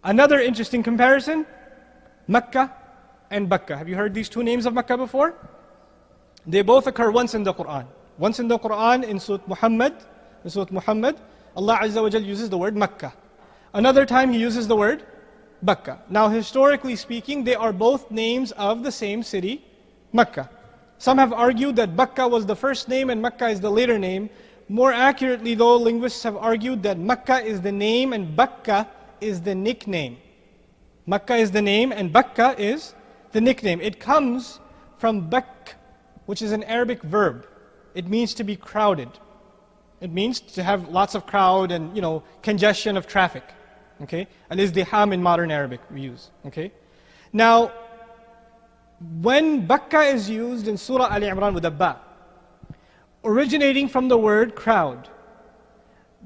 Another interesting comparison, Makkah and Bakka. Have you heard these two names of Makkah before? They both occur once in the Quran. Once in the Quran, in Surah Muhammad, Allah Azza wa Jal uses the word Makkah. Another time He uses the word Bakka. Now historically speaking, they are both names of the same city, Makkah. Some have argued that Bakka was the first name and Makkah is the later name. More accurately though, linguists have argued that Makkah is the name and Bakka is the nickname. Makkah is the name and Bakka is the nickname. It comes from Bakk, which is an Arabic verb. It means to be crowded. It means to have lots of crowd and, congestion of traffic. Okay? Al-izdiham in modern Arabic we use. Okay? Now, when Bakka is used in Surah Al-Imran with a ba, originating from the word crowd,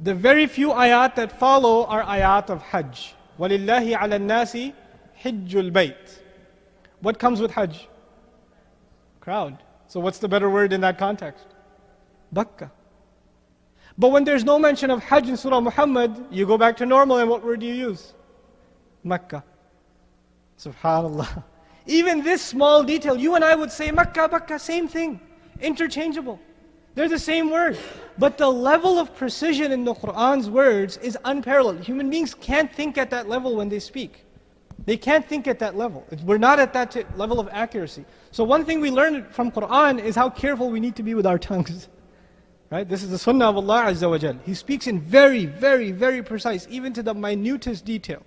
the very few ayat that follow are ayat of Hajj. وَلِلَّهِ عَلَى النَّاسِ حِجُّ الْبَيْتِ. What comes with Hajj? Crowd. So what's the better word in that context? Bakka. But when there's no mention of Hajj in Surah Muhammad, you go back to normal and what word do you use? Makkah. Subhanallah. Even this small detail, you and I would say Makkah, Bakka, same thing. Interchangeable. They're the same word. But the level of precision in the Qur'an's words is unparalleled. Human beings can't think at that level when they speak. They can't think at that level. We're not at that level of accuracy. So one thing we learn from Qur'an is how careful we need to be with our tongues. Right? This is the sunnah of Allah Azza wa Jal. He speaks in very, very, very precise, even to the minutest detail.